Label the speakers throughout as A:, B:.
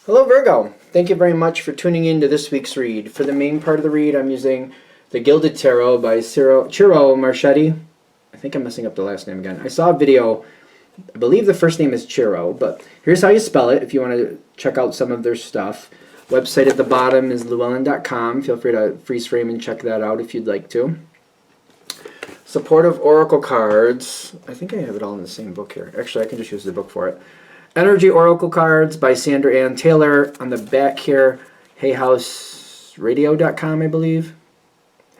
A: Hello Virgo, thank you very much for tuning in to this week's read. For the main part of the read, I'm using The Gilded Tarot by Ciro Marchetti. I think I'm messing up the last name again. I saw a video, I believe the first name is Ciro, but here's how you spell it if you want to check out some of their stuff. Website at the bottom is llewellyn.com. Feel free to freeze frame and check that out if you'd like to. Supportive Oracle cards. I think I have it all in the same book here. Actually, I can just use the book for it. Energy Oracle cards by Sandra Ann Taylor. On the back here, hayhouseradio.com, I believe.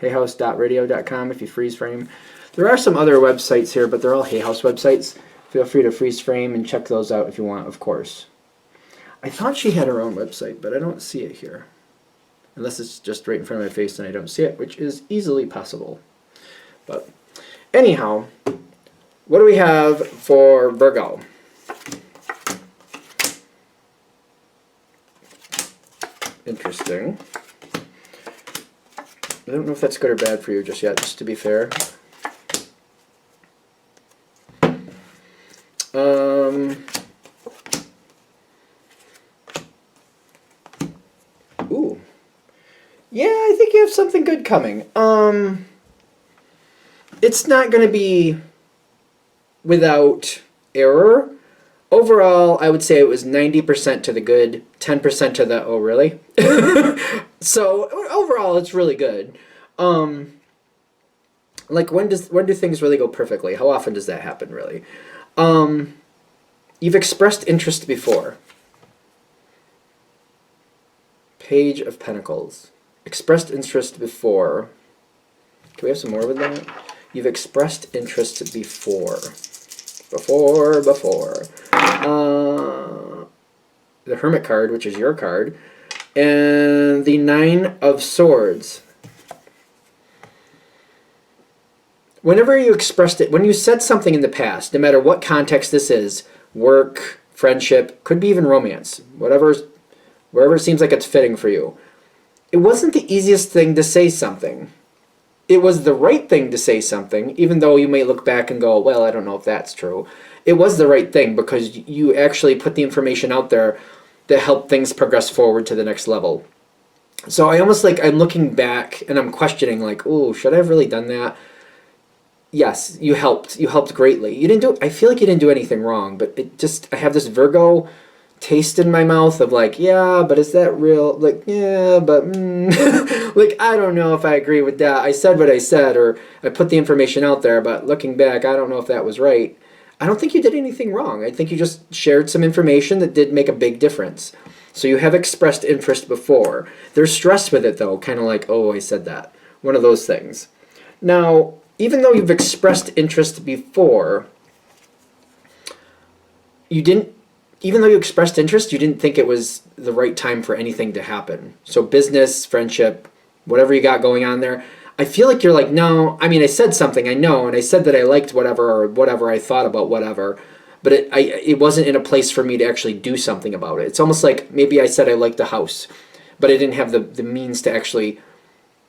A: hayhouse.radio.com if you freeze frame. There are some other websites here, but they're all Hay House websites. Feel free to freeze frame and check those out if you want, of course. I thought she had her own website, but I don't see it here. Unless it's just right in front of my face and I don't see it, which is easily possible. But anyhow, what do we have for Virgo? Interesting. I don't know if that's good or bad for you just yet, just to be fair. Ooh. Yeah, I think you have something good coming. It's not going to be without error. Overall, I would say it was 90% to the good, 10% to the, oh, really? So, overall, it's really good. Like, when do things really go perfectly? How often does that happen, really? You've expressed interest before. Page of Pentacles. Expressed interest before. Can we have some more with that? You've expressed interest before. Before. The Hermit card, which is your card, and the Nine of Swords. Whenever you expressed it, when you said something in the past, no matter what context this is, work, friendship, could be even romance, wherever it seems like it's fitting for you, it wasn't the easiest thing to say something. It was the right thing to say something, even though you may look back and go, well, I don't know if that's true. It was the right thing because you actually put the information out there that helped things progress forward to the next level. So I almost like, I'm looking back and I'm questioning like, oh, should I have really done that? Yes, you helped. You helped greatly. I feel like you didn't do anything wrong, but I have this Virgo taste in my mouth of like, yeah, but is that real? Like, yeah, but like, I don't know if I agree with that. I said what I said, or I put the information out there, but looking back, I don't know if that was right. I don't think you did anything wrong. I think you just shared some information that did make a big difference. So you have expressed interest before. There's stress with it, though, kind of like, oh, I said that. One of those things. Now, even though you've expressed interest before, even though you expressed interest, you didn't think it was the right time for anything to happen. So business, friendship, whatever you got going on there, I feel like you're like, no, I mean, I said something, I know, and I said that I liked whatever, or whatever I thought about whatever, but it wasn't in a place for me to actually do something about it. It's almost like maybe I said I liked the house, but I didn't have the means to actually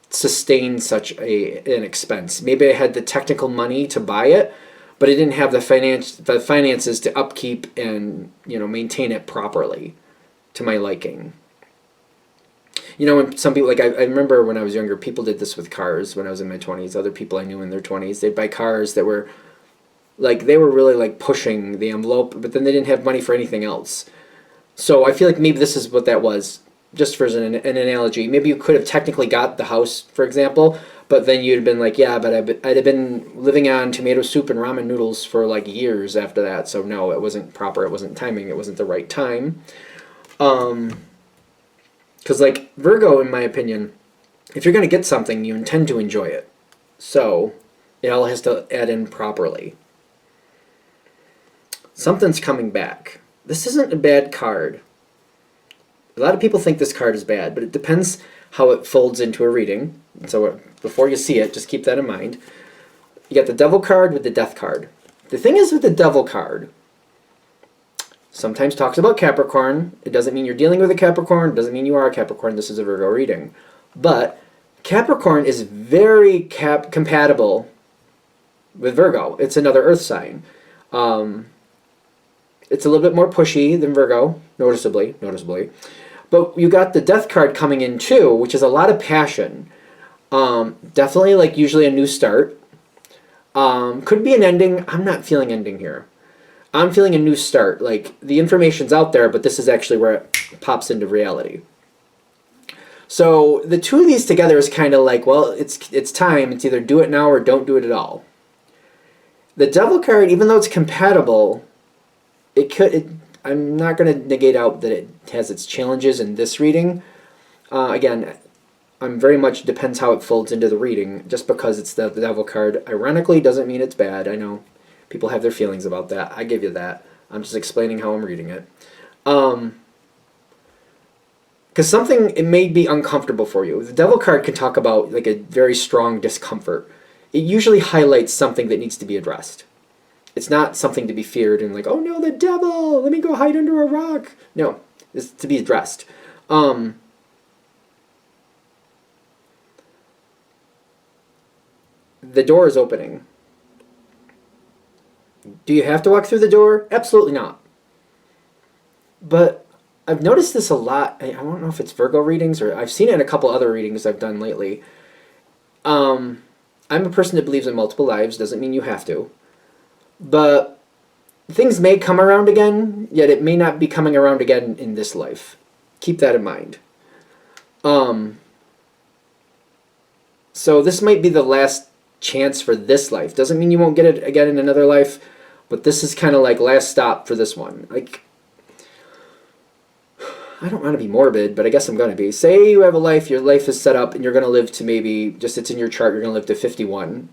A: sustain such an expense. Maybe I had the technical money to buy it, but I didn't have the finances to upkeep and, maintain it properly to my liking. When some people, like I remember when I was younger, people did this with cars when I was in my 20s. Other people I knew in their 20s, they'd buy cars that were, like, they were really, like, pushing the envelope, but then they didn't have money for anything else. So I feel like maybe this is what that was, just for an analogy. Maybe you could have technically got the house, for example, but then you'd have been like, yeah, but I'd have been living on tomato soup and ramen noodles for, like, years after that. So no, it wasn't proper. It wasn't timing. It wasn't the right time. Because, like, Virgo, in my opinion, if you're going to get something, you intend to enjoy it. So it all has to add in properly. Something's coming back. This isn't a bad card. A lot of people think this card is bad, but it depends how it folds into a reading. So before you see it, just keep that in mind. You got the Devil card with the Death card. The thing is with the Devil card, sometimes talks about Capricorn. It doesn't mean you're dealing with a Capricorn. It doesn't mean you are a Capricorn. This is a Virgo reading. But Capricorn is very compatible with Virgo. It's another earth sign. It's a little bit more pushy than Virgo, noticeably. But you got the Death card coming in too, which is a lot of passion. Definitely like usually a new start. Could be an ending. I'm not feeling ending here. I'm feeling a new start. Like the information's out there, but this is actually where it pops into reality. So the two of these together is kind of like, well, it's time. It's either do it now or don't do it at all. The Devil card, even though it's compatible, I'm not going to negate out that it has its challenges in this reading. Again, I'm very much depends how it folds into the reading. Just because it's the Devil card, ironically, doesn't mean it's bad. I know people have their feelings about that. I give you that. I'm just explaining how I'm reading it. Because it may be uncomfortable for you. The Devil card can talk about like a very strong discomfort. It usually highlights something that needs to be addressed. It's not something to be feared and like, oh no, the devil, let me go hide under a rock. No, it's to be addressed. The door is opening. Do you have to walk through the door? Absolutely not. But I've noticed this a lot. I don't know if it's Virgo readings or I've seen it in a couple other readings I've done lately. I'm a person that believes in multiple lives. Doesn't mean you have to. But things may come around again, yet it may not be coming around again in this life. Keep that in mind. So this might be the last chance for this life. Doesn't mean you won't get it again in another life, but this is kind of like last stop for this one. Like, I don't want to be morbid, but I guess I'm going to be. Say you have a life, your life is set up, and you're going to live to maybe, just it's in your chart, you're going to live to 51.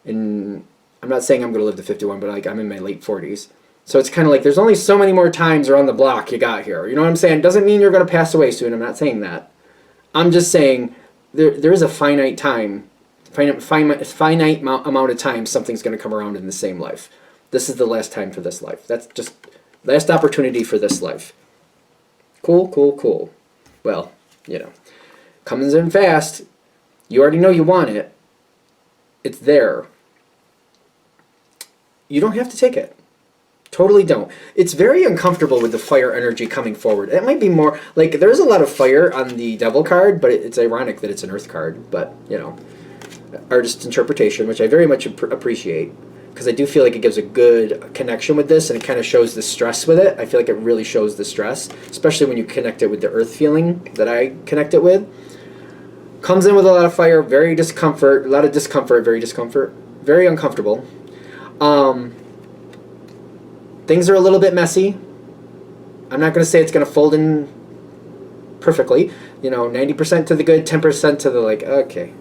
A: And I'm not saying I'm going to live to 51, but like I'm in my late 40s. So it's kind of like there's only so many more times around the block you got here. You know what I'm saying? Doesn't mean you're going to pass away soon. I'm not saying that. I'm just saying there is a finite time, finite amount of time something's going to come around in the same life. This is the last time for this life. That's just last opportunity for this life. Cool. Well, comes in fast. You already know you want it. It's there. You don't have to take it. Totally don't. It's very uncomfortable with the fire energy coming forward. It might be more, like, there's a lot of fire on the Devil card, but it's ironic that it's an Earth card. But, artist interpretation, which I very much appreciate. Because I do feel like it gives a good connection with this, and it kind of shows the stress with it. I feel like it really shows the stress, especially when you connect it with the earth feeling that I connect it with. Comes in with a lot of fire, very discomfort, very uncomfortable. Things are a little bit messy. I'm not going to say it's going to fold in perfectly. 90% to the good, 10% to the like, okay.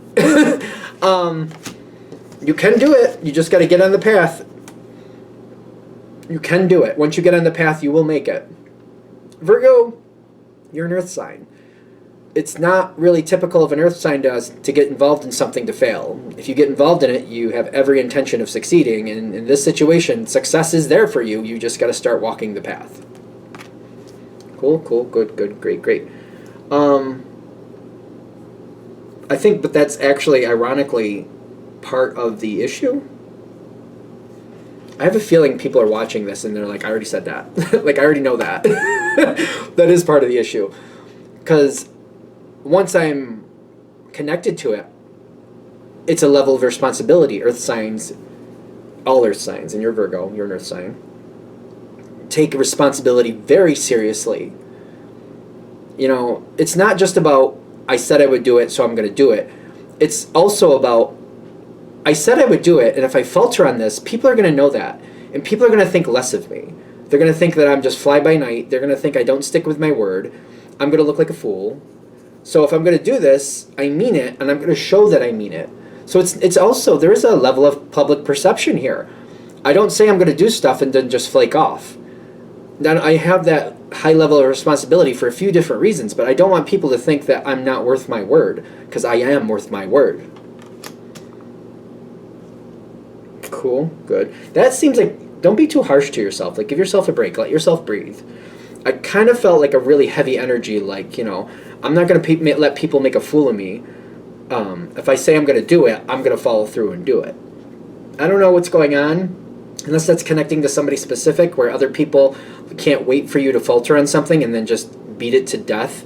A: You can do it. You just got to get on the path. You can do it. Once you get on the path, you will make it. Virgo, you're an earth sign. It's not really typical of an earth sign to get involved in something to fail. If you get involved in it, you have every intention of succeeding. And in this situation, success is there for you. You just got to start walking the path. Cool, good, great. I think, but that's actually, ironically, part of the issue. I have a feeling people are watching this and they're like, I already said that. Like, I already know that. That is part of the issue. Because once I'm connected to it, it's a level of responsibility. Earth signs, all earth signs, and you're Virgo, you're an earth sign, take responsibility very seriously. It's not just about, I said I would do it, so I'm going to do it. It's also about, I said I would do it, and if I falter on this, people are going to know that. And people are going to think less of me. They're going to think that I'm just fly-by-night. They're going to think I don't stick with my word. I'm going to look like a fool. So if I'm going to do this, I mean it, and I'm going to show that I mean it. So it's also, there is a level of public perception here. I don't say I'm going to do stuff and then just flake off. Then I have that high level of responsibility for a few different reasons, but I don't want people to think that I'm not worth my word, because I am worth my word. Cool, good. That seems like, don't be too harsh to yourself. Like, give yourself a break. Let yourself breathe. I kind of felt like a really heavy energy, like, I'm not going to let people make a fool of me. If I say I'm going to do it, I'm going to follow through and do it. I don't know what's going on. unless that's connecting to somebody specific where other people can't wait for you to falter on something and then just beat it to death.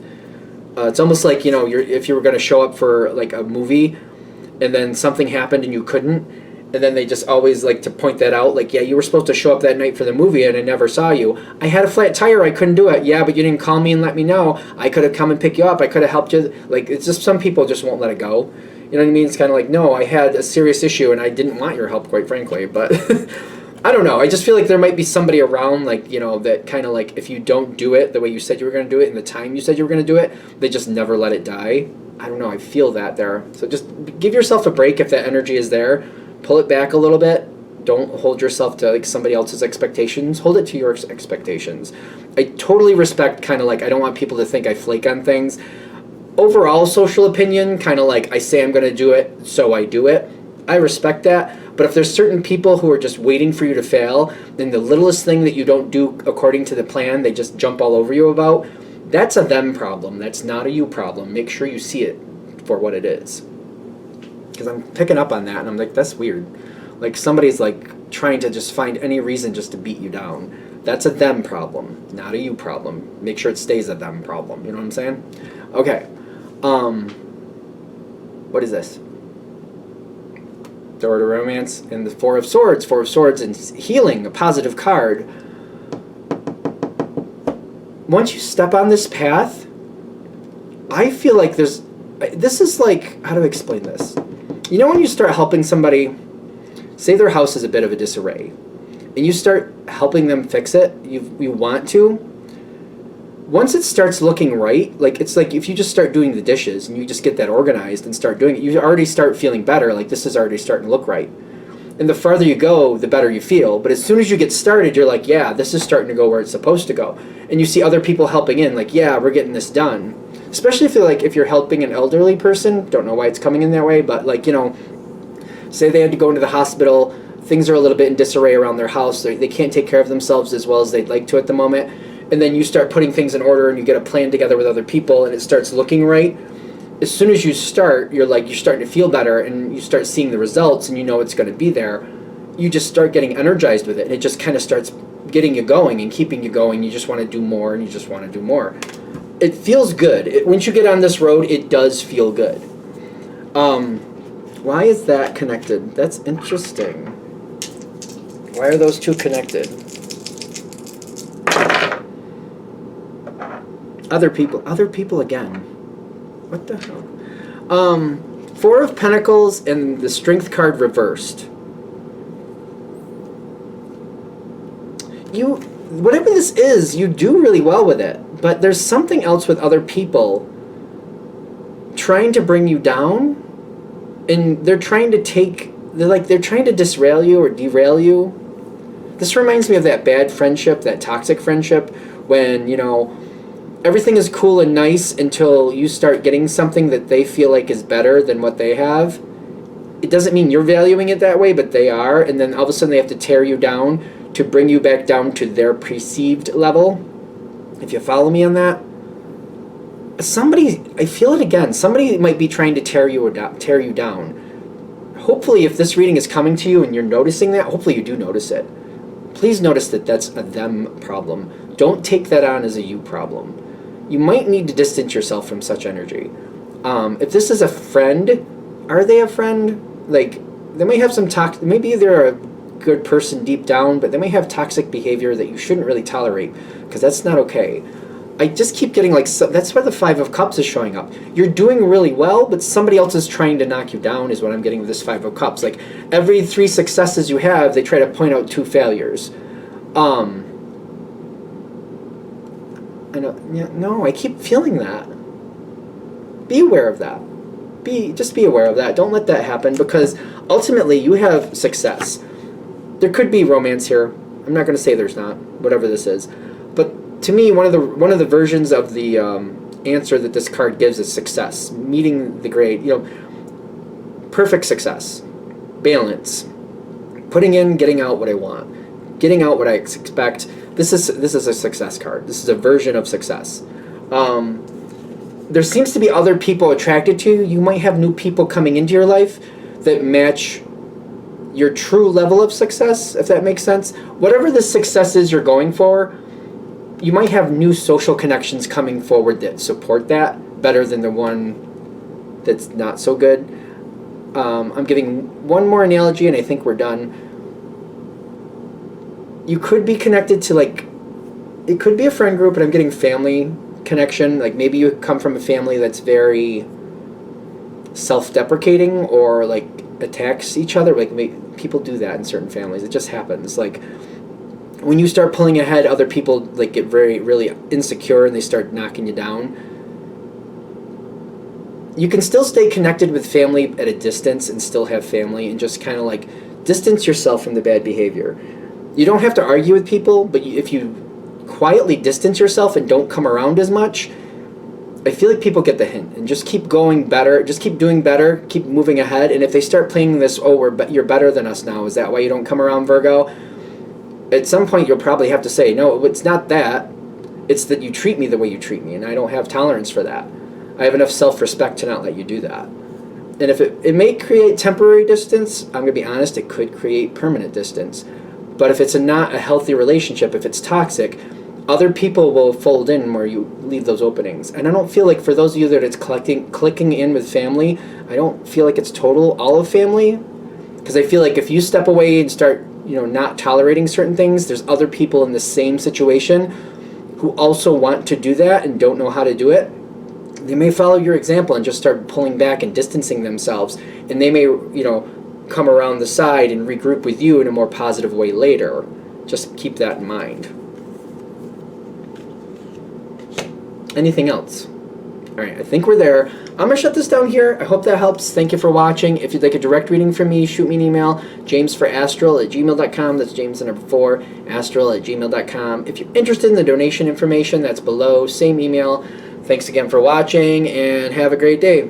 A: It's almost like, if you were going to show up for like a movie and then something happened and you couldn't, and then they just always like to point that out, like, yeah, you were supposed to show up that night for the movie and I never saw you. I had a flat tire, I couldn't do it. Yeah, but you didn't call me and let me know. I could have come and picked you up. I could have helped you. Like, it's just some people just won't let it go. You know what I mean? It's kind of like, no, I had a serious issue and I didn't want your help, quite frankly. But I don't know. I just feel like there might be somebody around, like, that kind of like, if you don't do it the way you said you were going to do it in the time you said you were going to do it, they just never let it die. I don't know. I feel that there. So just give yourself a break if that energy is there. Pull it back a little bit. Don't hold yourself to like somebody else's expectations. Hold it to your expectations. I totally respect kind of like, I don't want people to think I flake on things. Overall social opinion, kind of like I say I'm going to do it, so I do it. I respect that. But if there's certain people who are just waiting for you to fail, then the littlest thing that you don't do according to the plan, they just jump all over you about, that's a them problem. That's not a you problem. Make sure you see it for what it is. Because I'm picking up on that, and I'm like, that's weird. Like, somebody's, like, trying to just find any reason just to beat you down. That's a them problem, not a you problem. Make sure it stays a them problem. You know what I'm saying? Okay. What is this? Door to Romance and the Four of Swords. Four of Swords and Healing, a positive card. Once you step on this path, I feel like this is like, how do I explain this? You know when you start helping somebody, say their house is a bit of a disarray, and you start helping them fix it, you want to, once it starts looking right, like it's like if you just start doing the dishes and you just get that organized and start doing it, you already start feeling better, like this is already starting to look right. And the farther you go, the better you feel. But as soon as you get started, you're like, yeah, this is starting to go where it's supposed to go. And you see other people helping in, like, yeah, we're getting this done. Especially if you're helping an elderly person, don't know why it's coming in that way, but like, say they had to go into the hospital, things are a little bit in disarray around their house, they can't take care of themselves as well as they'd like to at the moment, and then you start putting things in order and you get a plan together with other people and it starts looking right. As soon as you start, you're starting to feel better and you start seeing the results and you know it's going to be there. You just start getting energized with it and it just kind of starts getting you going and keeping you going. You just want to do more and you just want to do more. It feels good. Once you get on this road, it does feel good. Why is that connected? That's interesting. Why are those two connected? Other people again. What the hell? Four of Pentacles and the Strength card reversed. Whatever this is, you do really well with it. But there's something else with other people trying to bring you down, and they're trying to disrail you or derail you. This reminds me of that bad friendship, that toxic friendship, when, everything is cool and nice until you start getting something that they feel like is better than what they have. It doesn't mean you're valuing it that way, but they are, and then all of a sudden they have to tear you down to bring you back down to their perceived level. If you follow me on that, I feel it again. Somebody might be trying to tear you down. Hopefully, if this reading is coming to you and you're noticing that, hopefully you do notice it. Please notice that that's a them problem. Don't take that on as a you problem. You might need to distance yourself from such energy. If this is a friend, are they a friend? Like, they may have some maybe they're a good person deep down, but they may have toxic behavior that you shouldn't really tolerate, because that's not okay. I just keep getting that's why the Five of Cups is showing up. You're doing really well, but somebody else is trying to knock you down is what I'm getting with this Five of Cups. Like, every 3 successes you have, they try to point out 2 failures. I keep feeling that. Be aware of that. Just be aware of that. Don't let that happen, because ultimately you have success. There could be romance here. I'm not going to say there's not, whatever this is. But to me, one of the versions of the answer that this card gives is success. Meeting the grade, perfect success. Balance. Putting in, getting out what I want. Getting out what I expect. This is a success card. This is a version of success. There seems to be other people attracted to you. You might have new people coming into your life that match your true level of success, if that makes sense. Whatever the success is you're going for, you might have new social connections coming forward that support that better than the one that's not so good. I'm giving one more analogy and I think we're done. You could be connected to, like, it could be a friend group, but I'm getting family connection. Like, maybe you come from a family that's very self-deprecating or, like, attacks each other. Like, people do that in certain families. It just happens. Like, when you start pulling ahead, other people, like, get very, really insecure and they start knocking you down. You can still stay connected with family at a distance and still have family, and just kind of, like, distance yourself from the bad behavior. You don't have to argue with people, but if you quietly distance yourself and don't come around as much, I feel like people get the hint, and just keep going better, just keep doing better, keep moving ahead. And if they start playing this, you're better than us now, is that why you don't come around, Virgo? At some point you'll probably have to say, no, it's not that, it's that you treat me the way you treat me, and I don't have tolerance for that. I have enough self-respect to not let you do that. And if it may create temporary distance, I'm going to be honest, it could create permanent distance. But if it's not a healthy relationship, if it's toxic, other people will fold in where you leave those openings. And I don't feel like, for those of you that it's clicking in with family, I don't feel like it's all of family. Because I feel like if you step away and start, not tolerating certain things, there's other people in the same situation who also want to do that and don't know how to do it. They may follow your example and just start pulling back and distancing themselves. And they may, come around the side and regroup with you in a more positive way later. Just keep that in mind. Anything else? All right, I think we're there. I'm going to shut this down here. I hope that helps. Thank you for watching. If you'd like a direct reading from me, shoot me an email, jamesforastral@gmail.com. That's James the number 4, astral@gmail.com. If you're interested in the donation information, that's below. Same email. Thanks again for watching, and have a great day.